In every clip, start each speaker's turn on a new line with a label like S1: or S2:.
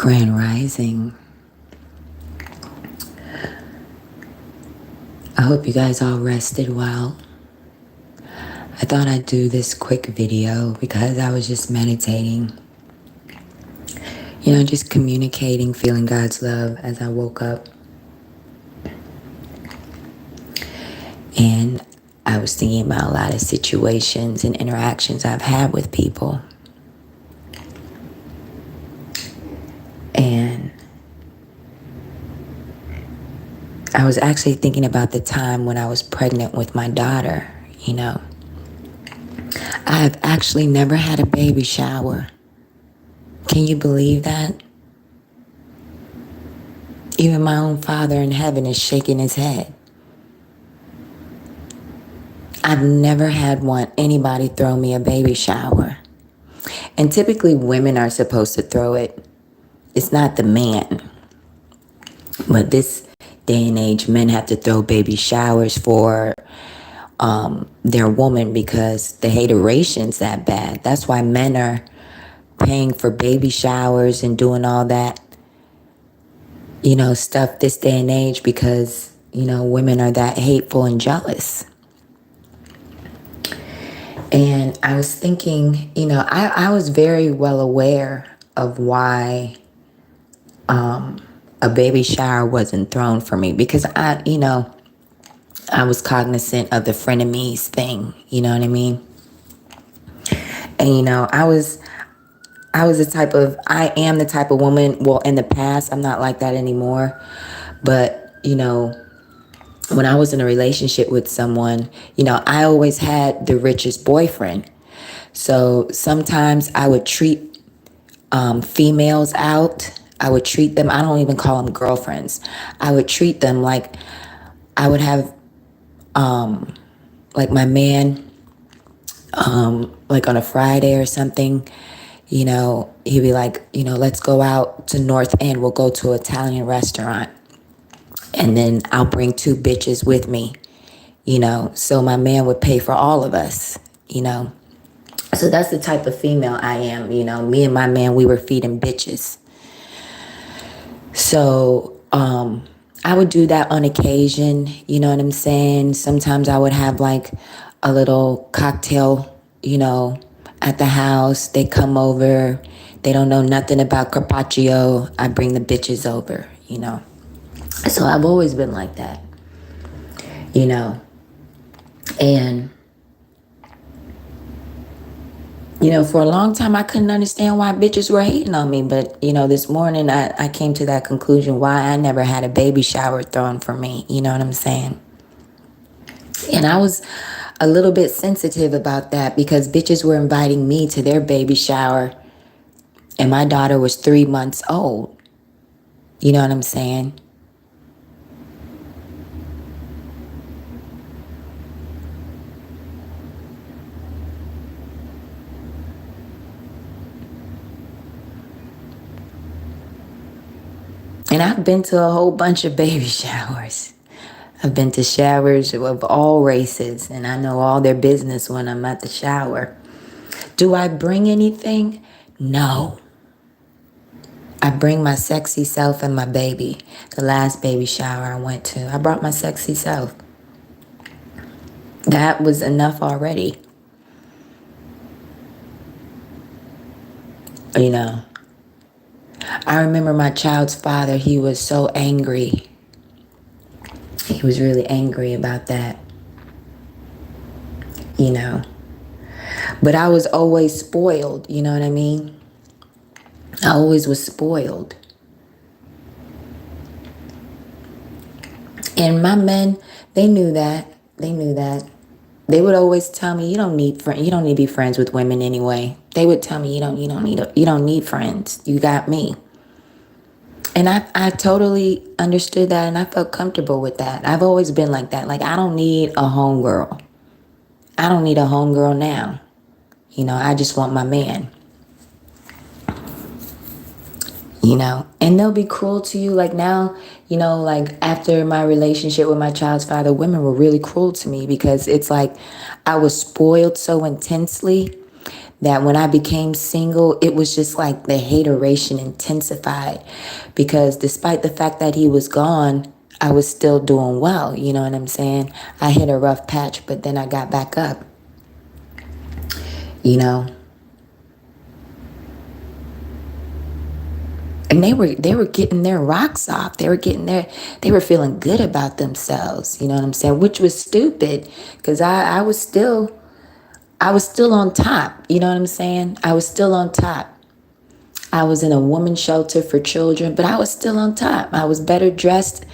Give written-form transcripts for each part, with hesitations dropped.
S1: Grand Rising. I hope you guys all rested well. I thought I'd do this quick video because I was just meditating. Just communicating, feeling God's love as I woke up. And I was thinking about a lot of situations and interactions I've had with people. And I was actually thinking about the time when I was pregnant with my daughter. I have actually never had a baby shower. Can you believe that? Even my own Father in heaven is shaking his head. I've never had anybody throw me a baby shower. And typically women are supposed to throw it. It's not the man. But this day and age, men have to throw baby showers for their woman because the hateration's that bad. That's why men are paying for baby showers and doing all that, stuff this day and age because, women are that hateful and jealous. And I was thinking, I was very well aware of why a baby shower wasn't thrown for me because I was cognizant of the frenemies thing, you know what I mean? And, I am the type of woman, well, in the past, I'm not like that anymore. But, when I was in a relationship with someone, I always had the richest boyfriend. So sometimes I would treat females out. I would treat them, I don't even call them girlfriends. I would treat them like I would have, like my man, like on a Friday or something, he'd be like, let's go out to North End. We'll go to an Italian restaurant. And then I'll bring 2 bitches with me, so my man would pay for all of us, So that's the type of female I am, me and my man, we were feeding bitches. So I would do that on occasion, you know what I'm saying? Sometimes I would have like a little cocktail, at the house. They come over. They don't know nothing about carpaccio. I bring the bitches over, So I've always been like that, And, for a long time, I couldn't understand why bitches were hating on me. But, this morning, I came to that conclusion why I never had a baby shower thrown for me. You know what I'm saying? And I was a little bit sensitive about that because bitches were inviting me to their baby shower. And my daughter was 3 months old. You know what I'm saying? And I've been to a whole bunch of baby showers. I've been to showers of all races, and I know all their business when I'm at the shower. Do I bring anything? No. I bring my sexy self and my baby. The last baby shower I went to, I brought my sexy self. That was enough already. I remember my child's father, he was so angry. He was really angry about that. But I was always spoiled, you know what I mean? I always was spoiled. And my men, they knew that. They would always tell me, you don't need to be friends with women anyway. They would tell me, you don't need friends. You got me. And I totally understood that, and I felt comfortable with that. I've always been like that. Like, I don't need a homegirl. I don't need a homegirl now. I just want my man. And they'll be cruel to you. Like now, like after my relationship with my child's father, women were really cruel to me because it's like I was spoiled so intensely that when I became single, it was just like the hateration intensified, because despite the fact that he was gone, I was still doing well. You know what I'm saying? I hit a rough patch, but then I got back up, you know? And they were getting their rocks off. They were feeling good about themselves. You know what I'm saying? Which was stupid, because I was still on top. You know what I'm saying? I was still on top. I was in a woman's shelter for children, but I was still on top. I was better dressed,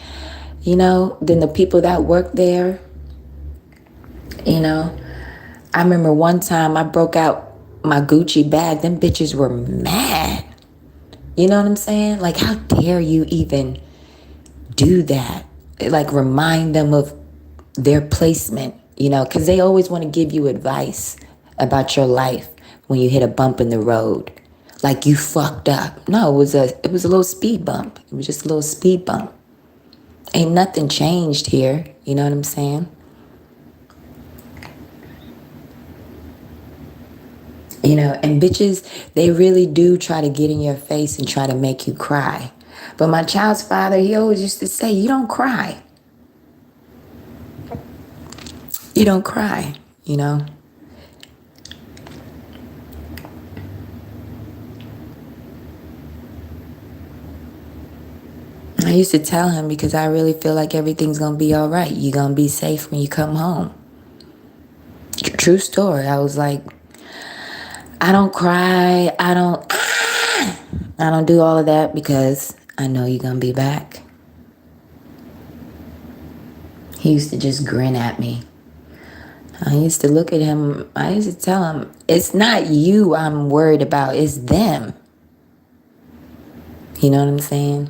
S1: than the people that worked there. You know, I remember one time I broke out my Gucci bag. Them bitches were mad. You know what I'm saying? Like, how dare you even do that? Like, remind them of their placement, because they always want to give you advice about your life when you hit a bump in the road. Like, you fucked up. No, it was a little speed bump. It was just a little speed bump. Ain't nothing changed here. You know what I'm saying? And bitches, they really do try to get in your face and try to make you cry. But my child's father, he always used to say, you don't cry. You don't cry, I used to tell him, because I really feel like everything's going to be all right. You're going to be safe when you come home. True story. I was like, I don't cry. I don't do all of that, because I know you're going to be back. He used to just grin at me. I used to look at him. I used to tell him, it's not you I'm worried about. It's them. You know what I'm saying?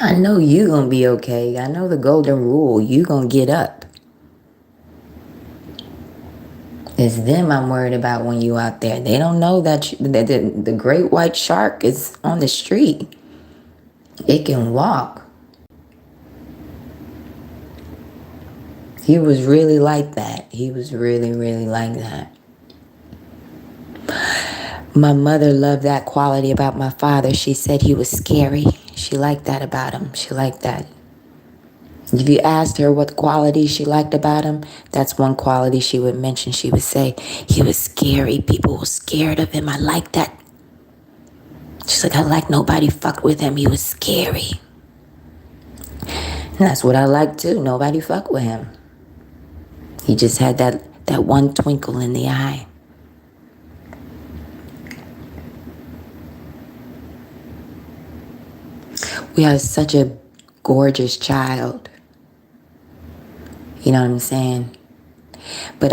S1: I know you gonna be okay. I know the golden rule. You gonna get up. It's them I'm worried about when you out there. They don't know that the great white shark is on the street. It can walk. He was really like that. He was really, really like that. My mother loved that quality about my father. She said he was scary. She liked that about him. She liked that. If you asked her what quality she liked about him, that's one quality she would mention. She would say, he was scary. People were scared of him. I like that. She's like, I like nobody fucked with him. He was scary. And that's what I like too. Nobody fucked with him. He just had that one twinkle in the eye. We had such a gorgeous child. You know what I'm saying? But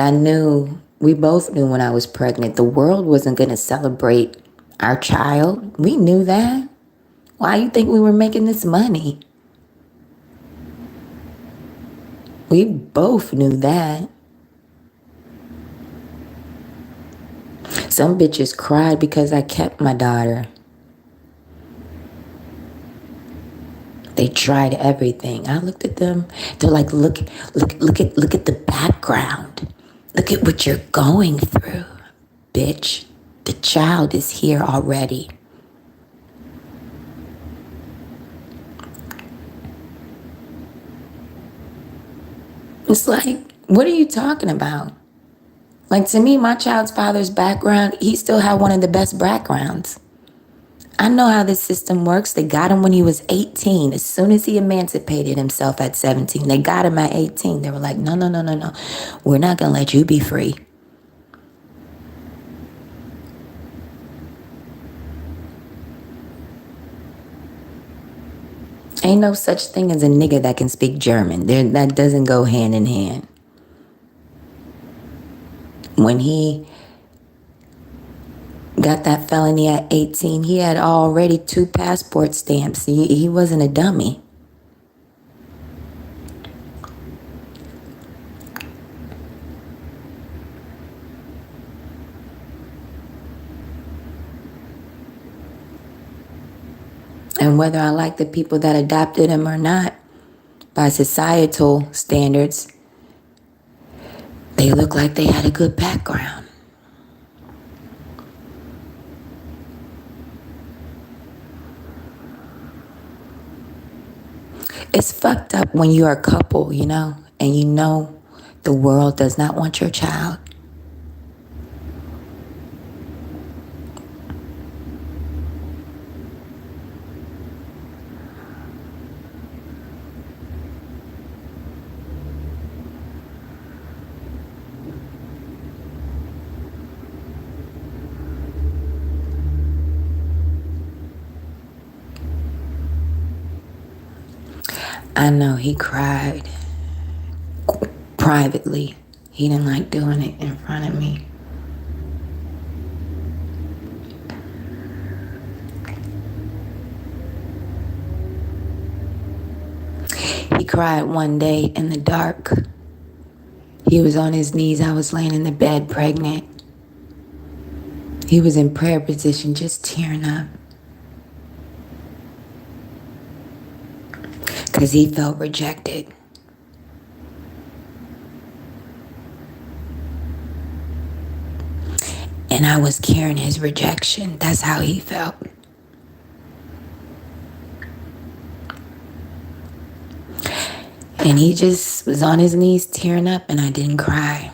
S1: we both knew when I was pregnant, the world wasn't going to celebrate our child. We knew that. Why do you think we were making this money? We both knew that. Some bitches cried because I kept my daughter. They tried everything. I looked at them. They're like, look at the background. Look at what you're going through, bitch. The child is here already. It's like, what are you talking about? Like, to me, my child's father's background, he still had one of the best backgrounds. I know how this system works. They got him when he was 18. As soon as he emancipated himself at 17, they got him at 18. They were like, no. We're not going to let you be free. Ain't no such thing as a nigga that can speak German. That doesn't go hand in hand. When he got that felony at 18, he had already 2 passport stamps. He wasn't a dummy. And whether I like the people that adopted him or not, by societal standards, they look like they had a good background. It's fucked up when you're a couple, you know, and you know the world does not want your child. I know he cried privately. He didn't like doing it in front of me. He cried one day in the dark. He was on his knees. I was laying in the bed pregnant. He was in prayer position, just tearing up. Because he felt rejected. And I was carrying his rejection. That's how he felt. And he just was on his knees tearing up, and I didn't cry.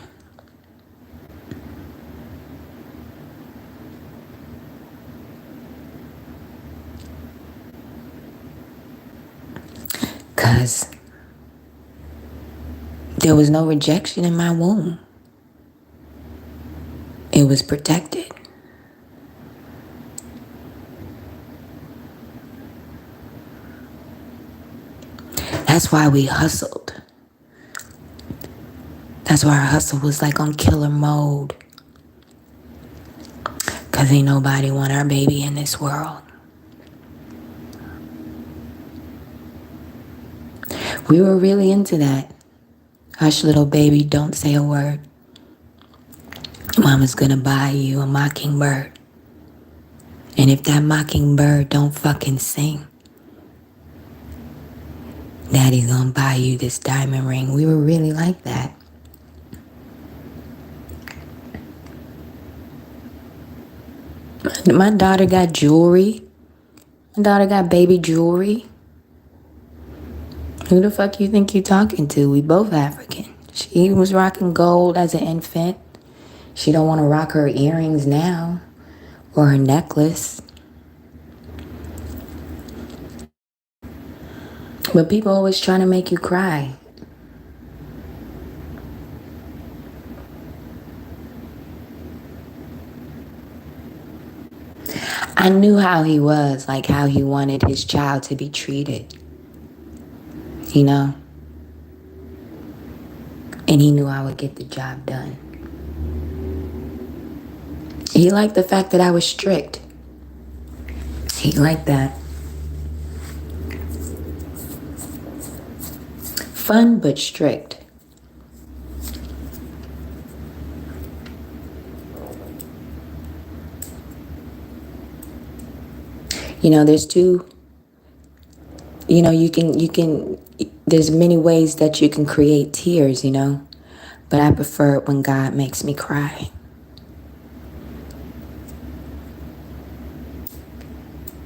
S1: Because there was no rejection in my womb. It was protected. That's why we hustled. That's why our hustle was like on killer mode. Because ain't nobody want our baby in this world. We were really into that. Hush, little baby, don't say a word. Mama's gonna buy you a mockingbird. And if that mockingbird don't fucking sing, Daddy's gonna buy you this diamond ring. We were really like that. My daughter got jewelry. My daughter got baby jewelry. Who the fuck you think you talking to? We both African. She was rocking gold as an infant. She don't want to rock her earrings now or her necklace. But people always trying to make you cry. I knew how he was, like how he wanted his child to be treated. You know? And he knew I would get the job done. He liked the fact that I was strict. He liked that. Fun but strict. You know, there's two, you know, you can, there's many ways that you can create tears, you know, but I prefer it when God makes me cry.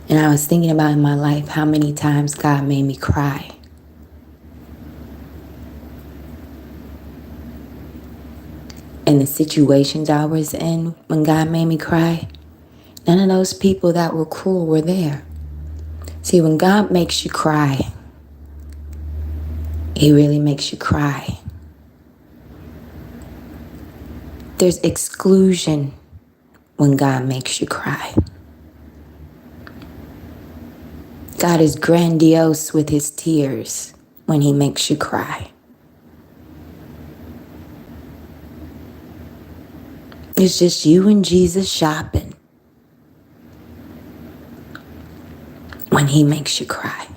S1: And I was thinking about in my life how many times God made me cry. And the situations I was in when God made me cry, none of those people that were cruel were there. See, when God makes you cry, He really makes you cry. There's exclusion when God makes you cry. God is grandiose with His tears when He makes you cry. It's just you and Jesus shopping when He makes you cry.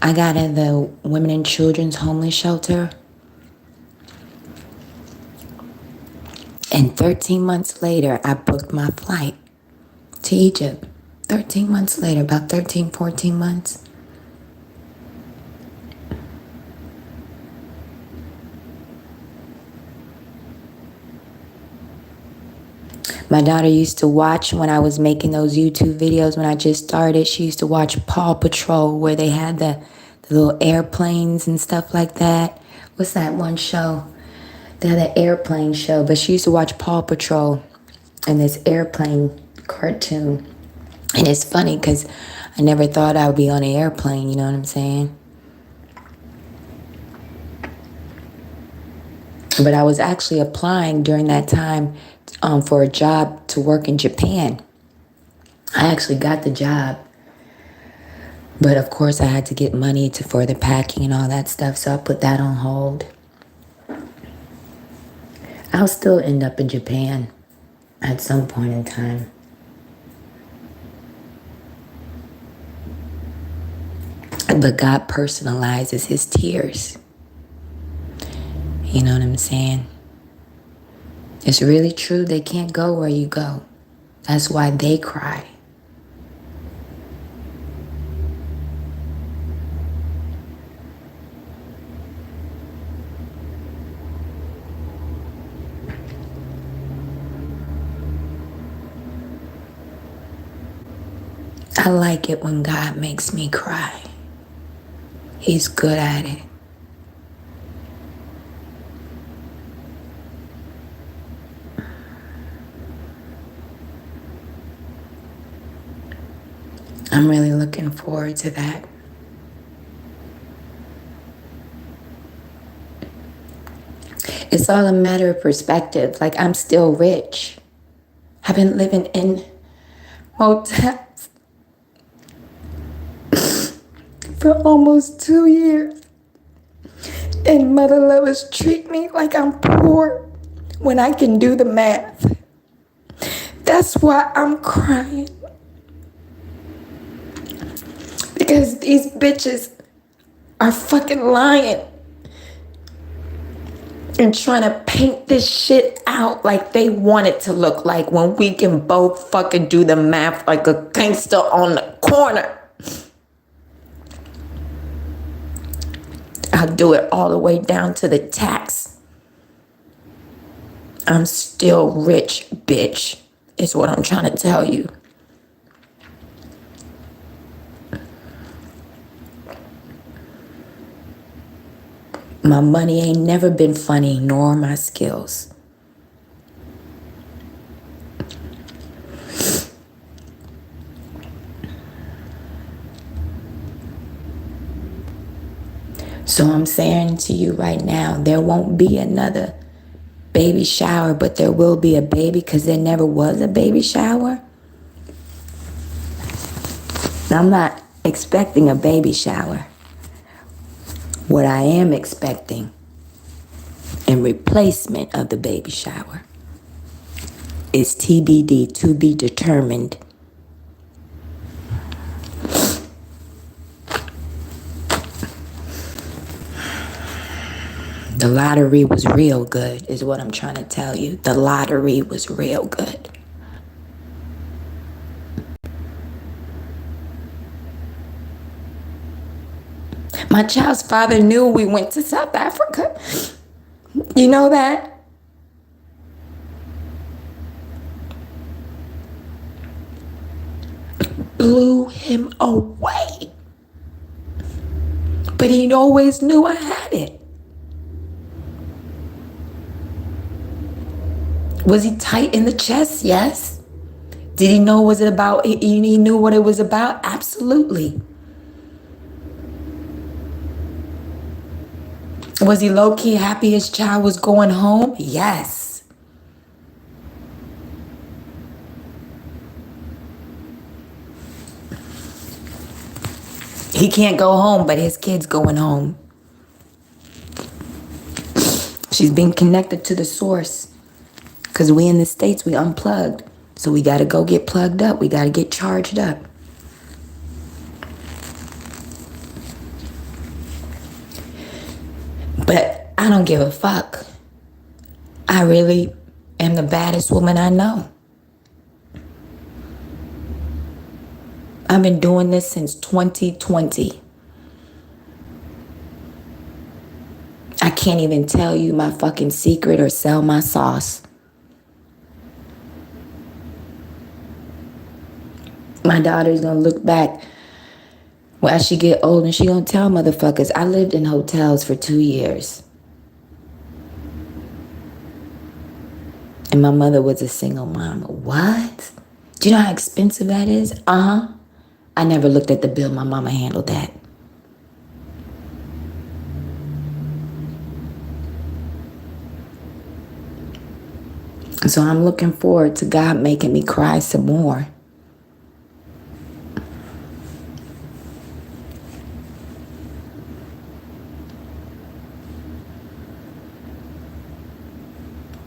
S1: I got at the Women and Children's Homeless Shelter. And 13 months later, I booked my flight to Egypt. 13 months later, about 13, 14 months. My daughter used to watch when I was making those YouTube videos when I just started. She used to watch Paw Patrol where they had the little airplanes and stuff like that. What's that one show? They had an airplane show, but she used to watch Paw Patrol and this airplane cartoon. And it's funny because I never thought I would be on an airplane, you know what I'm saying? But I was actually applying during that time for a job to work in Japan. I actually got the job. But of course I had to get money for the packing and all that stuff, so I put that on hold. I'll still end up in Japan at some point in time. But God personalizes his tears. You know what I'm saying? It's really true. They can't go where you go. That's why they cry. I like it when God makes me cry. He's good at it. I'm really looking forward to that. It's all a matter of perspective. Like, I'm still rich. I've been living in motels for almost 2 years. And mother lovers treat me like I'm poor when I can do the math. That's why I'm crying. Because these bitches are fucking lying and trying to paint this shit out like they want it to look like when we can both fucking do the math like a gangster on the corner. I'll do it all the way down to the tax. I'm still rich, bitch, is what I'm trying to tell you. My money ain't never been funny, nor my skills. So I'm saying to you right now, there won't be another baby shower, but there will be a baby because there never was a baby shower. I'm not expecting a baby shower. What I am expecting in replacement of the baby shower is TBD, to be determined. The lottery was real good, is what I'm trying to tell you. The lottery was real good. My child's father knew we went to South Africa. You know that? Blew him away. But he always knew I had it. Was he tight in the chest? Yes. Did he know what it was about? He knew what it was about? Absolutely. Was he low-key happy his child was going home? Yes. He can't go home, but his kid's going home. She's being connected to the source. Because we in the States, we unplugged. So we got to go get plugged up. We got to get charged up. But I don't give a fuck. I really am the baddest woman I know. I've been doing this since 2020. I can't even tell you my fucking secret or sell my sauce. My daughter's gonna look back well, as she get old and she gonna tell motherfuckers, I lived in hotels for 2 years. And my mother was a single mom. What? Do you know how expensive that is? Uh-huh. I never looked at the bill. My mama handled that. So I'm looking forward to God making me cry some more.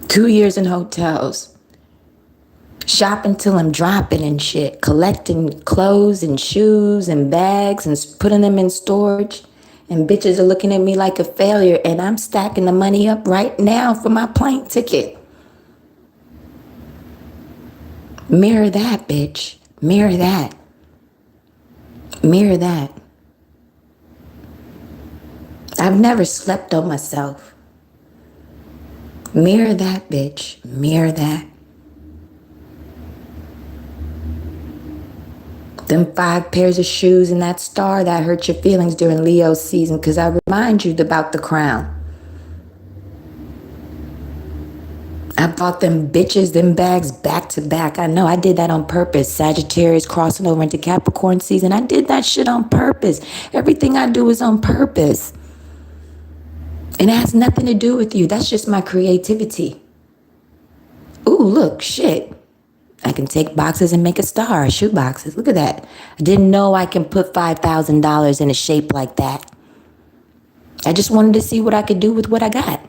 S1: Two years in hotels. Shopping till I'm dropping and shit. Collecting clothes and shoes and bags and putting them in storage. And bitches are looking at me like a failure. And I'm stacking the money up right now for my plane ticket. Mirror that, bitch. Mirror that. Mirror that. I've never slept on myself. Mirror that, bitch. Mirror that. Them 5 pairs of shoes and that star that hurt your feelings during Leo season, because I remind you about the crown. I bought them bitches, them bags back to back. I know I did that on purpose. Sagittarius crossing over into Capricorn season. I did that shit on purpose. Everything I do is on purpose. And it has nothing to do with you. That's just my creativity. Ooh, look, shit. I can take boxes and make a star, shoe boxes. Look at that. I didn't know I can put $5,000 in a shape like that. I just wanted to see what I could do with what I got.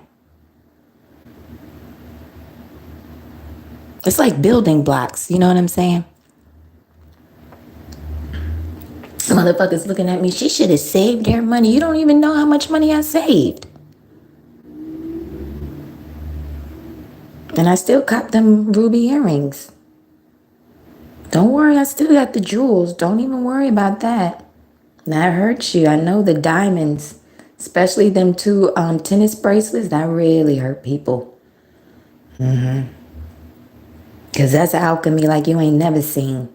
S1: It's like building blocks, you know what I'm saying? Motherfuckers looking at me, she should have saved her money. You don't even know how much money I saved. And I still cop them ruby earrings. Don't worry, I still got the jewels. Don't even worry about that. That hurts you. I know the diamonds, especially them 2 tennis bracelets, that really hurt people. Because that's alchemy like you ain't never seen.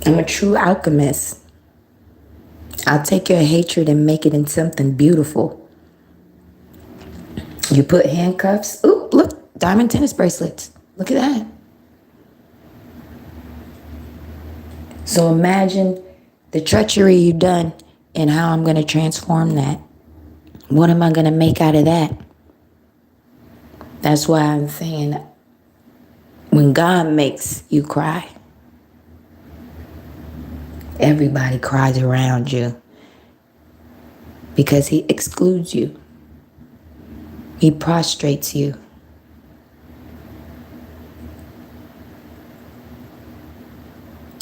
S1: I'm a true alchemist. I'll take your hatred and make it into something beautiful. You put handcuffs. Ooh, look, diamond tennis bracelets. Look at that. So imagine the treachery you done and how I'm going to transform that. What am I going to make out of that? That's why I'm saying when God makes you cry, everybody cries around you because he excludes you. He prostrates you.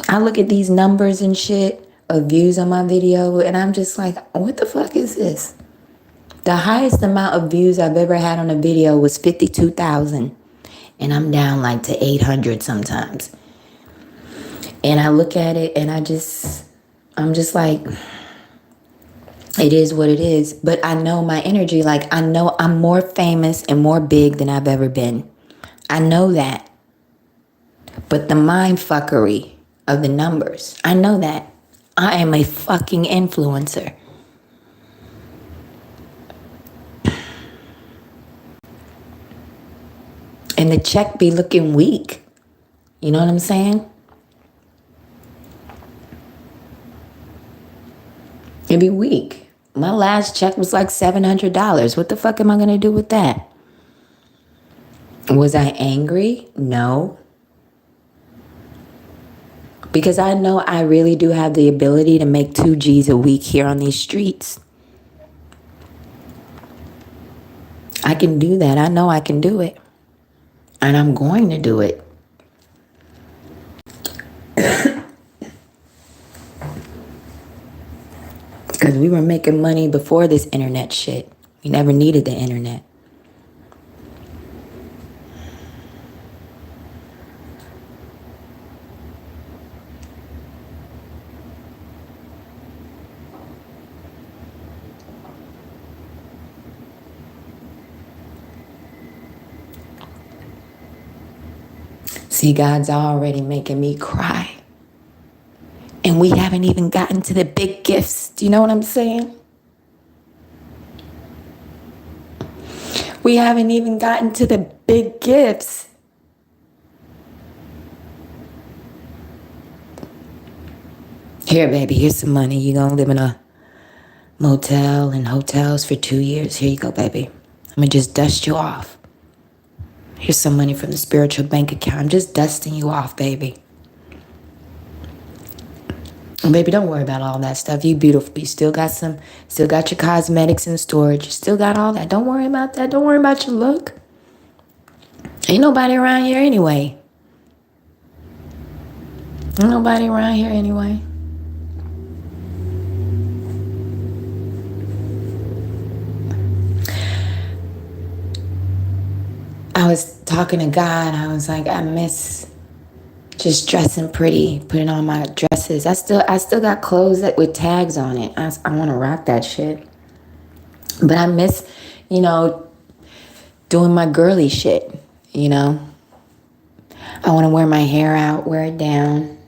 S1: I look at these numbers and shit of views on my video and I'm just like, what the fuck is this? The highest amount of views I've ever had on a video was 52,000. And I'm down like to 800 sometimes. And I look at it and I'm just like, it is what it is. But I know my energy, like I know I'm more famous and more big than I've ever been. I know that. But the mind fuckery of the numbers, I know that. I am a fucking influencer. And the check be looking weak. You know what I'm saying? It'd be weak. My last check was like $700. What the fuck am I going to do with that? Was I angry? No. Because I know I really do have the ability to make 2 G's a week here on these streets. I can do that. I know I can do it. And I'm going to do it. Because we were making money before this internet shit. We never needed the internet. See, God's already making me cry. And we haven't even gotten to the big gifts. Do you know what I'm saying? We haven't even gotten to the big gifts. Here, baby, here's some money. You're going to live in a motel and hotels for 2 years. Here you go, baby. I'm going to just dust you off. Here's some money from the spiritual bank account. I'm just dusting you off, baby. And baby, don't worry about all that stuff. You beautiful. You still got your cosmetics in storage. You still got all that. Don't worry about that. Don't worry about your look. Ain't nobody around here anyway. Ain't nobody around here anyway. I was talking to God. I was like, I miss just dressing pretty, putting on my dresses. I still got clothes with tags on it. I want to rock that shit. But I miss, doing my girly shit, I want to wear my hair out, wear it down.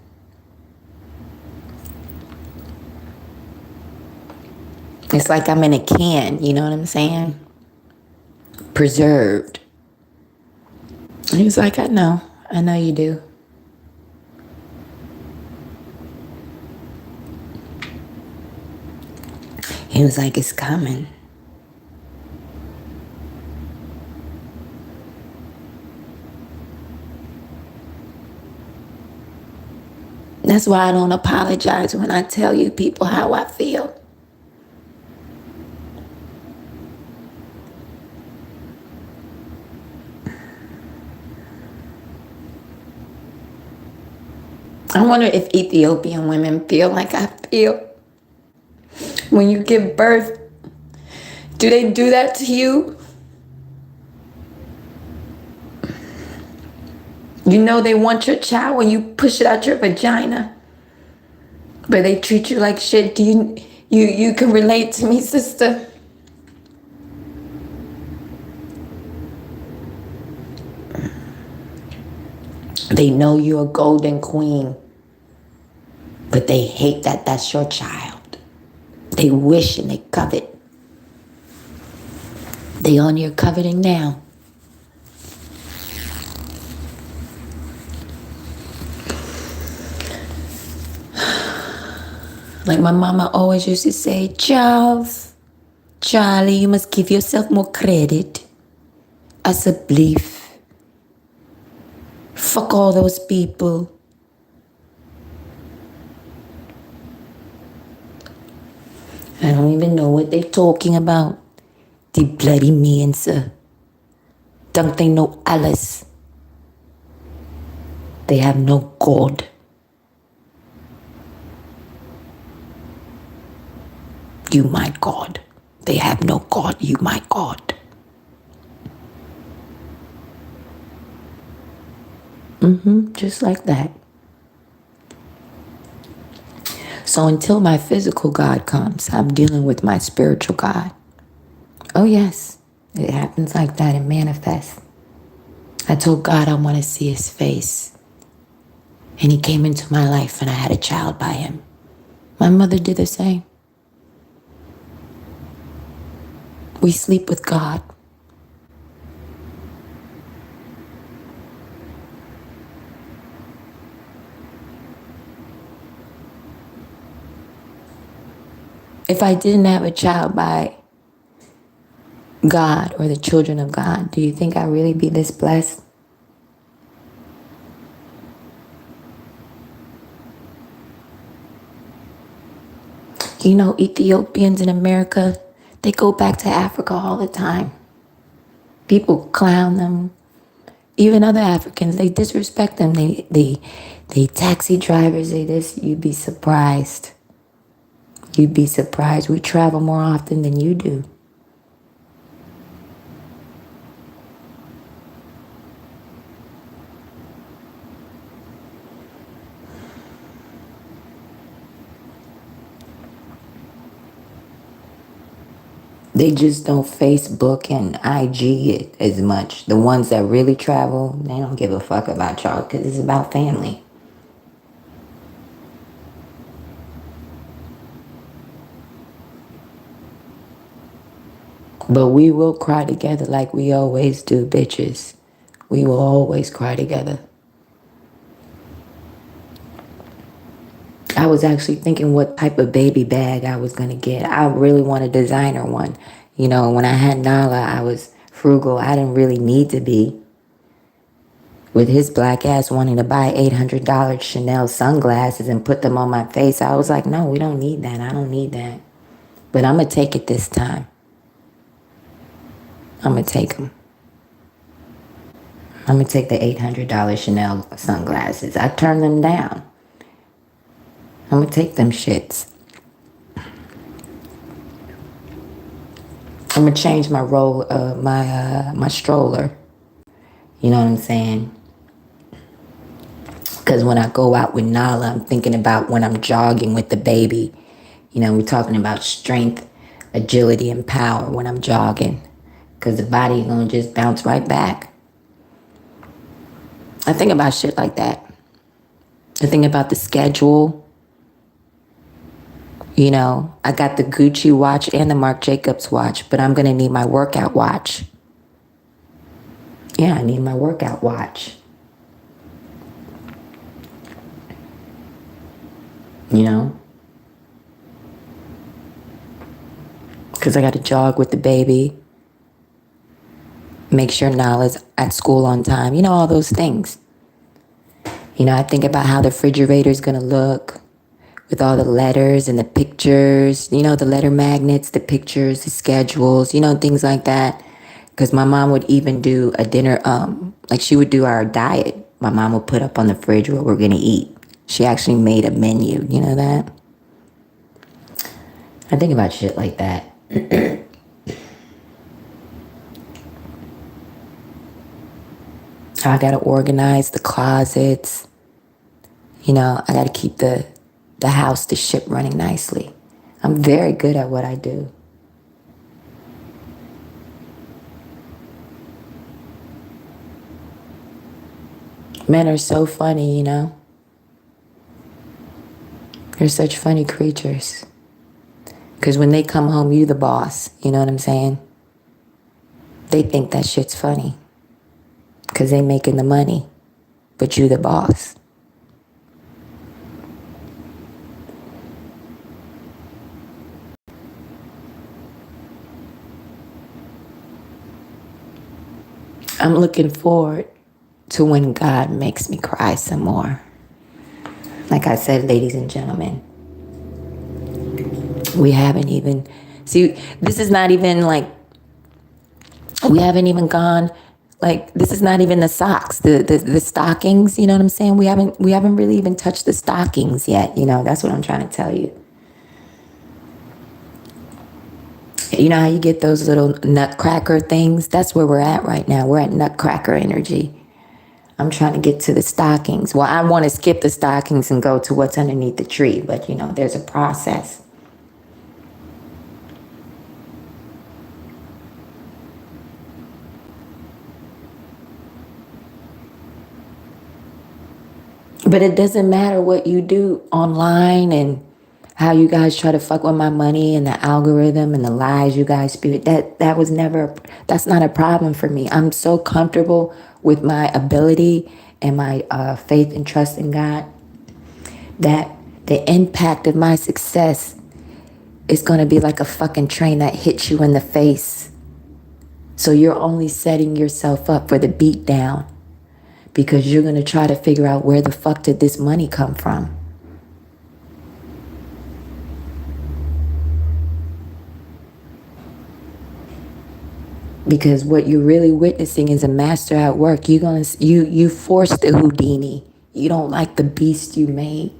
S1: It's like I'm in a can, you know what I'm saying? Preserved. He was like, I know you do. He was like, it's coming. That's why I don't apologize when I tell you people how I feel. I wonder if Ethiopian women feel like I feel. When you give birth, do they do that to you? You know they want your child when you push it out your vagina, but they treat you like shit. Do you can relate to me, sister? They know you're a golden queen, but they hate that that's your child. They wish and they covet. They on your coveting now. Like my mama always used to say, Charlie, you must give yourself more credit. As a belief. Fuck all those people. I don't even know what they're talking about. The bloody mense. Don't they know Alice? They have no God. You my God. They have no God. You my God. Just like that. So until my physical God comes, I'm dealing with my spiritual God. Oh yes, it happens like that. It manifests. I told God I want to see his face. And he came into my life and I had a child by him. My mother did the same. We sleep with God. If I didn't have a child by God or the children of God, do you think I'd really be this blessed? You know, Ethiopians in America, they go back to Africa all the time. People clown them. Even other Africans, they disrespect them. They taxi drivers, they this. You'd be surprised. You'd be surprised. We travel more often than you do. They just don't Facebook and IG it as much. The ones that really travel, they don't give a fuck about y'all because it's about family. But we will cry together like we always do, bitches. We will always cry together. I was actually thinking what type of baby bag I was going to get. I really want a designer one. You know, when I had Nala, I was frugal. I didn't really need to be. With his black ass wanting to buy $800 Chanel sunglasses and put them on my face, I was like, no, we don't need that. I don't need that. But I'm going to take it this time. I'm going to take them. I'm going to take the $800 Chanel sunglasses. I turned them down. I'm going to take them shits. I'm going to change my roll, my stroller. You know what I'm saying? Because when I go out with Nala, I'm thinking about when I'm jogging with the baby. You know, we're talking about strength, agility, and power when I'm jogging. Because the body is going to just bounce right back. I think about shit like that. I think about the schedule. You know, I got the Gucci watch and the Marc Jacobs watch, but I'm going to need my workout watch. Yeah, I need my workout watch. You know? Because I got to jog with the baby. Make sure Nala's at school on time. You know, all those things. You know, I think about how the refrigerator's going to look with all the letters and the pictures. You know, the letter magnets, the pictures, the schedules, you know, things like that. Because my mom would even do a dinner, like she would do our diet. My mom would put up on the fridge what we're going to eat. She actually made a menu, you know that? I think about shit like that. I gotta organize the closets. You know, I gotta keep the house, the ship running nicely. I'm very good at what I do. Men are so funny, you know? They're such funny creatures. Because when they come home, you the boss. You know what I'm saying? They think that shit's funny. Because they making the money. But you the boss. I'm looking forward to when God makes me cry some more. Like I said, ladies and gentlemen, we haven't even, see, this is not even like, we haven't even gone, like, this is not even the socks, the stockings, you know what I'm saying? We haven't really even touched the stockings yet, you know, that's what I'm trying to tell you. You know how you get those little nutcracker things? That's where we're at right now. We're at nutcracker energy. I'm trying to get to the stockings. Well, I want to skip the stockings and go to what's underneath the tree, but you know, there's a process. But it doesn't matter what you do online and how you guys try to fuck with my money and the algorithm and the lies you guys spew. That was never, that's not a problem for me. I'm so comfortable with my ability and my faith and trust in God that the impact of my success is going to be like a fucking train that hits you in the face. So you're only setting yourself up for the beat down because you're going to try to figure out where the fuck did this money come from. Because what you're really witnessing is a master at work. You forced the Houdini. You don't like the beast you made.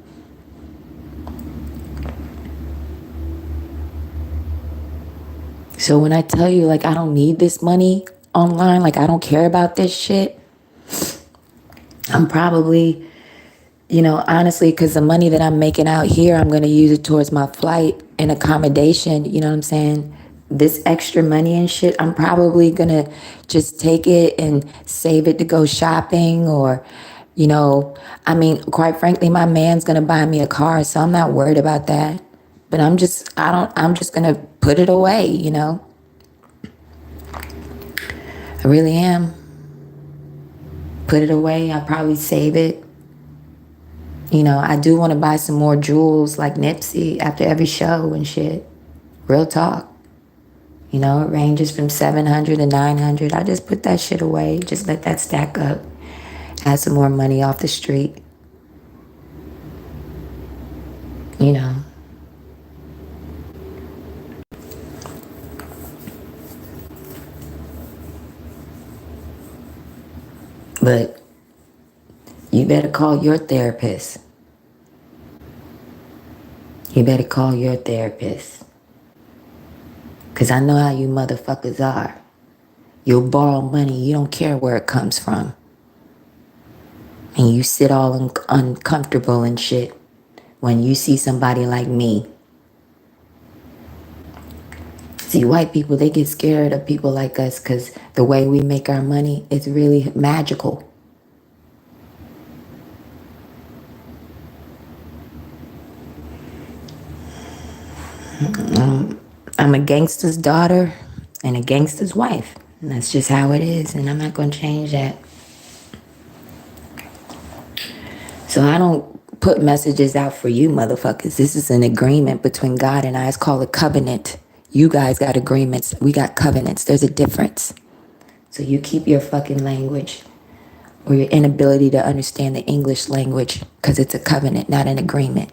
S1: So when I tell you, like, I don't need this money online, like, I don't care about this shit, I'm probably, you know, honestly, because the money that I'm making out here, I'm going to use it towards my flight and accommodation, you know what I'm saying? this extra money and shit, I'm probably gonna just take it and save it to go shopping or, you know, I mean, quite frankly, my man's gonna buy me a car, so I'm not worried about that. But I'm just gonna put it away, you know? I really am. Put it away. I'll probably save it. You know, I do want to buy some more jewels like Nipsey after every show and shit. Real talk. You know, it ranges from 700 to 900. I just put that shit away. Just let that stack up. Add some more money off the street. You know. But you better call your therapist. You better call your therapist. Because I know how you motherfuckers are. You'll borrow money. You don't care where it comes from. And you sit all uncomfortable and shit when you see somebody like me. See, white people, they get scared of people like us because the way we make our money is really magical. I'm a gangster's daughter and a gangster's wife. And that's just how it is. And I'm not going to change that. So I don't put messages out for you motherfuckers. This is an agreement between God and I. It's called a covenant. You guys got agreements. We got covenants. There's a difference. So you keep your fucking language or your inability to understand the English language because it's a covenant, not an agreement.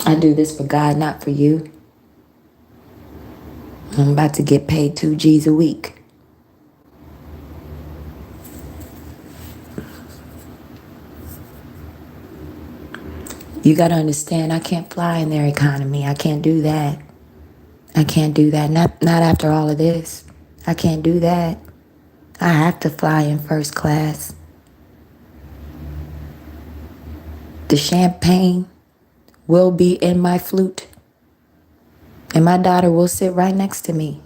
S1: I do this for God, not for you. I'm about to get paid 2 G's a week. You got to understand, I can't fly in their economy. I can't do that. I can't do that. Not after all of this. I can't do that. I have to fly in first class. The champagne will be in my flute. And my daughter will sit right next to me.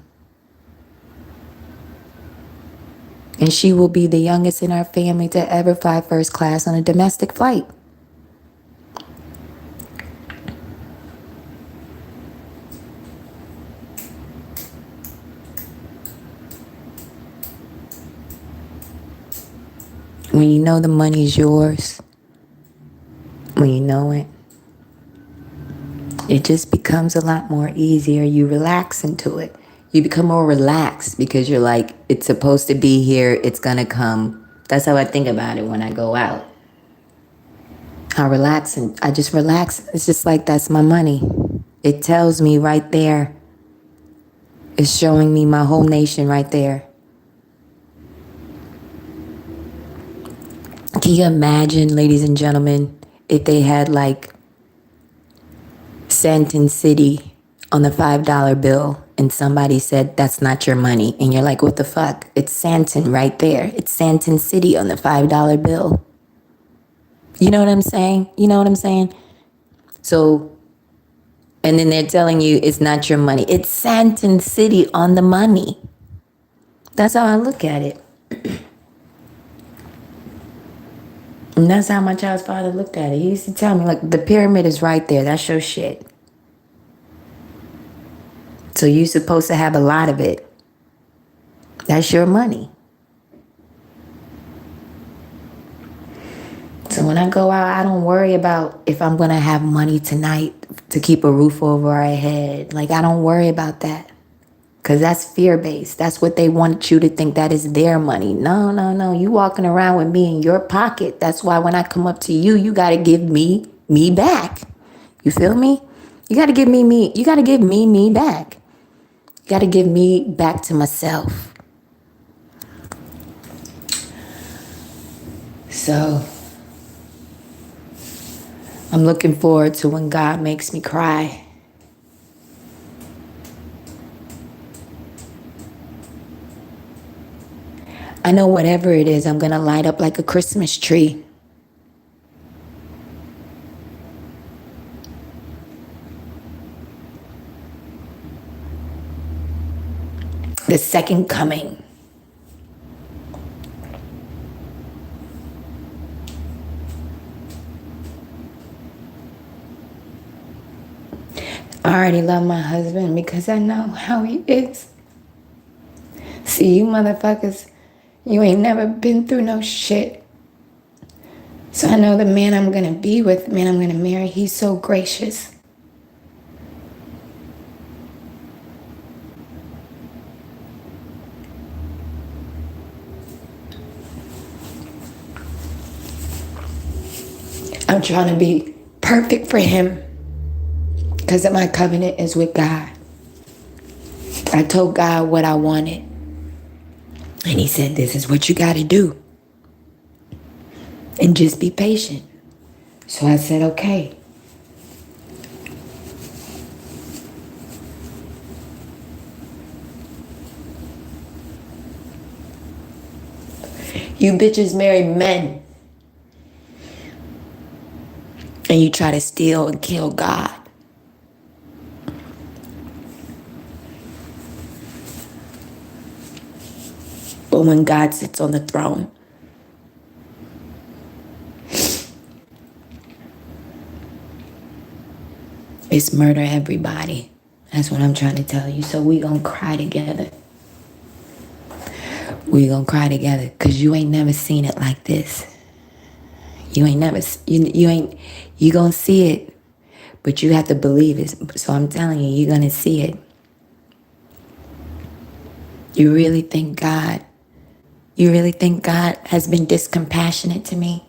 S1: And she will be the youngest in our family to ever fly first class on a domestic flight. When you know the money's yours, when you know it, it just becomes a lot more easier. You relax into it. You become more relaxed because you're like, it's supposed to be here. It's going to come. That's how I think about it when I go out. I relax and I just relax. It's just like, that's my money. It tells me right there. It's showing me my whole nation right there. Can you imagine, ladies and gentlemen, if they had like Santon City on the $5 bill and somebody said that's not your money and you're like, what the fuck? It's Santon right there. It's Santon City on the $5 bill. You know what I'm saying? You know what I'm saying? So, and then they're telling you it's not your money. It's Santon City on the money. That's how I look at it. And that's how my child's father looked at it. He used to tell me, like, the pyramid is right there. That's your shit. So you're supposed to have a lot of it. That's your money. So when I go out, I don't worry about if I'm going to have money tonight to keep a roof over our head. Like, I don't worry about that. Because that's fear-based. That's what they want you to think, that is their money. No, no, no. You walking around with me in your pocket. That's why when I come up to you, you got to give me back. You feel me? You got to give me. You got to give me back. You got to give me back to myself. So I'm looking forward to when God makes me cry. I know whatever it is, I'm going to light up like a Christmas tree. The second coming. I already love my husband because I know how he is. See, you motherfuckers, you ain't never been through no shit. So I know the man I'm gonna be with, the man I'm gonna marry, he's so gracious. I'm trying to be perfect for him because my covenant is with God. I told God what I wanted. And he said, this is what you got to do. And just be patient. So I said, okay. You bitches marry men. And you try to steal and kill God. But when God sits on the throne, it's murder everybody. That's what I'm trying to tell you. So we gonna cry together. We gonna cry together because you ain't never seen it like this. You ain't never, you gonna see it, but you have to believe it. So I'm telling you, you're gonna see it. You really think God has been discompassionate to me?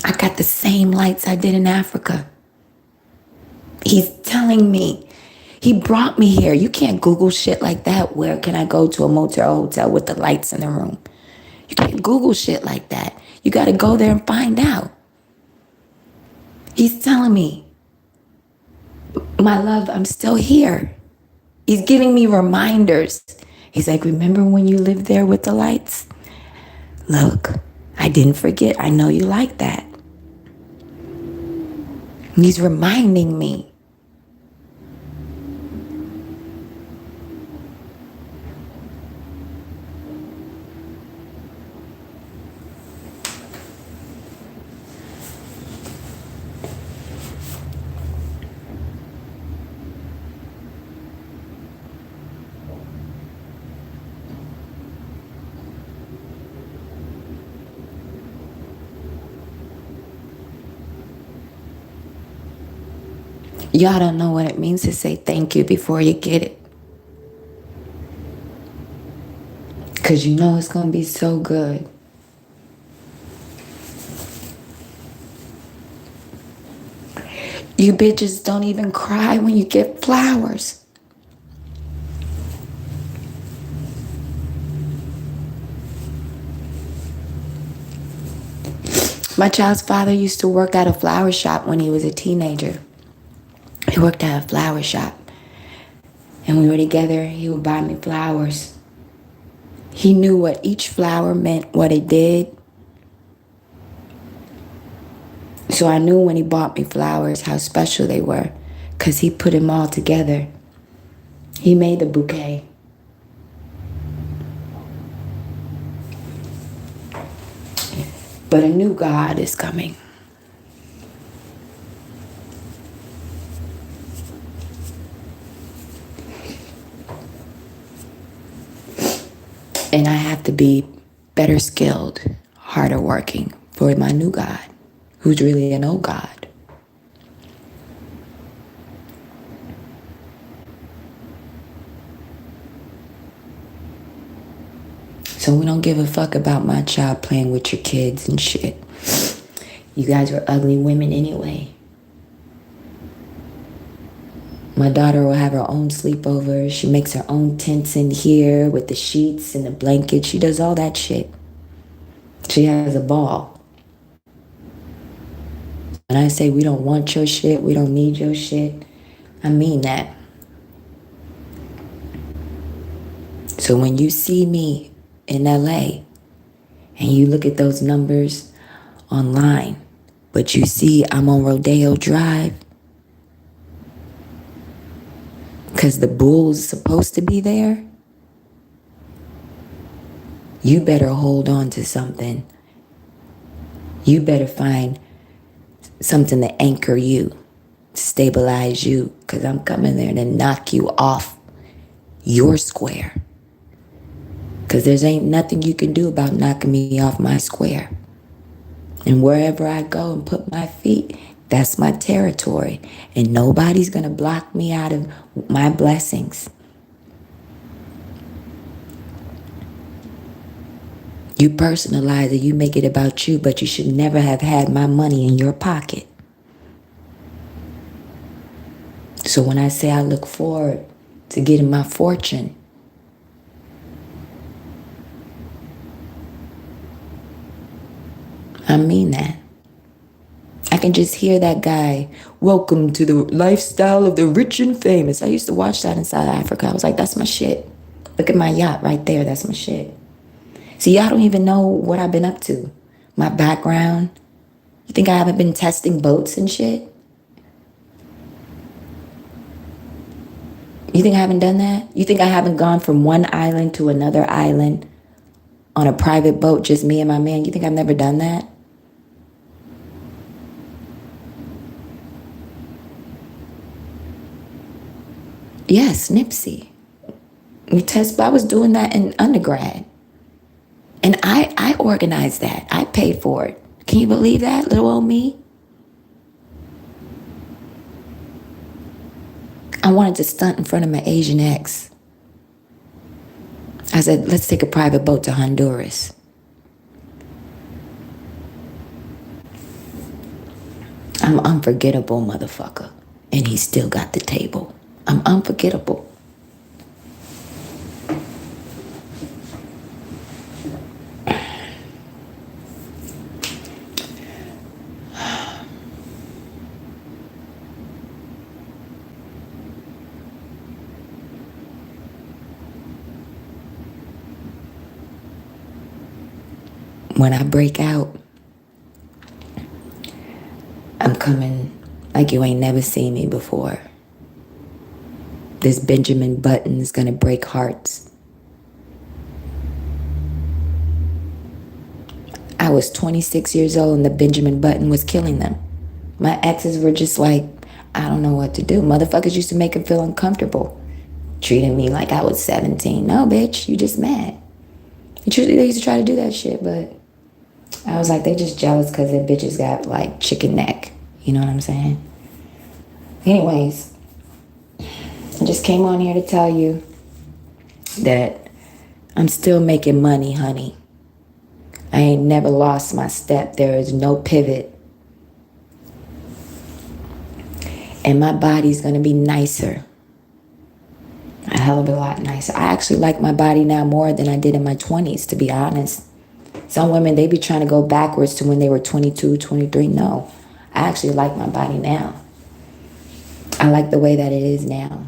S1: I got the same lights I did in Africa. He's telling me. He brought me here. You can't Google shit like that. Where can I go to a motel or hotel with the lights in the room? You can't Google shit like that. You got to go there and find out. He's telling me, my love, I'm still here. He's giving me reminders. He's like, remember when you lived there with the lights? Look, I didn't forget. I know you like that. He's reminding me. Y'all don't know what it means to say thank you before you get it. Because you know it's going to be so good. You bitches don't even cry when you get flowers. My child's father used to work at a flower shop when he was a teenager. He worked at a flower shop. And we were together. He would buy me flowers. He knew what each flower meant, what it did. So I knew when he bought me flowers how special they were, because he put them all together. He made the bouquet. But a new God is coming. And I have to be better skilled, harder working for my new God, who's really an old God. So we don't give a fuck about my child playing with your kids and shit. You guys are ugly women anyway. My daughter will have her own sleepovers. She makes her own tents in here with the sheets and the blankets. She does all that shit. She has a ball. When I say we don't want your shit, we don't need your shit, I mean that. So when you see me in LA and you look at those numbers online, But you see, I'm on Rodeo Drive because the bull's supposed to be there. You better hold on to something. You better find something to anchor you, to stabilize you, because I'm coming there to knock you off your square. Because there's ain't nothing you can do about knocking me off my square. And wherever I go and put my feet, that's my territory. And nobody's going to block me out of my blessings. You personalize it, you make it about you, but you should never have had my money in your pocket. So when I say I look forward to getting my fortune, I mean that. I can just hear that guy, welcome to the lifestyle of the rich and famous. I used to watch that in South Africa. I was like, that's my shit. Look at my yacht right there. That's my shit. See, y'all don't even know what I've been up to. My background. You think I haven't been testing boats and shit? You think I haven't done that? You think I haven't gone from one island to another island on a private boat, just me and my man? You think I've never done that? Yes, Nipsey. I was doing that in undergrad. And I organized that. I paid for it. Can you believe that, little old me? I wanted to stunt in front of my Asian ex. I said, let's take a private boat to Honduras. I'm unforgettable, motherfucker. And he still got the table. I'm unforgettable. When I break out, I'm coming like you ain't never seen me before. This Benjamin Button is gonna break hearts. I was 26 years old and the Benjamin Button was killing them. My exes were just like, I don't know what to do. Motherfuckers used to make them feel uncomfortable. Treating me like I was 17. No, bitch, you just mad. They used to try to do that shit, but I was like, they just jealous because their bitches got like chicken neck. You know what I'm saying? Anyways, I just came on here to tell you that I'm still making money, honey. I ain't never lost my step. There is no pivot. And my body's gonna be nicer. A hell of a lot nicer. I actually like my body now more than I did in my 20s, to be honest. Some women, they be trying to go backwards to when they were 22, 23. No, I actually like my body now. I like the way that it is now.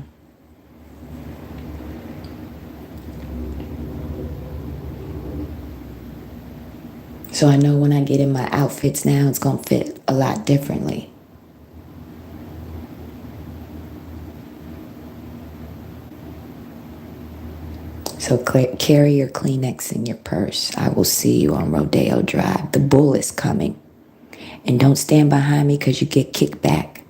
S1: So I know when I get in my outfits now, it's gonna fit a lot differently. So carry your Kleenex in your purse. I will see you on Rodeo Drive. The bull is coming. And don't stand behind me because you get kicked back.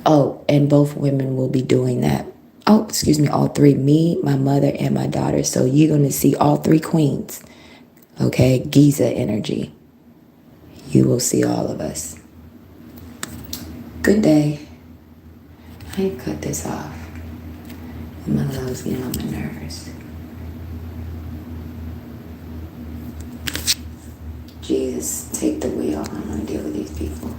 S1: Oh, and both women will be doing that. Oh, excuse me, all three. Me, my mother, and my daughter. So you're going to see all three queens. Okay? Giza energy. You will see all of us. Good day. I need to cut this off. My love's getting on my nerves. Jesus, take the wheel. I don't want to deal with these people.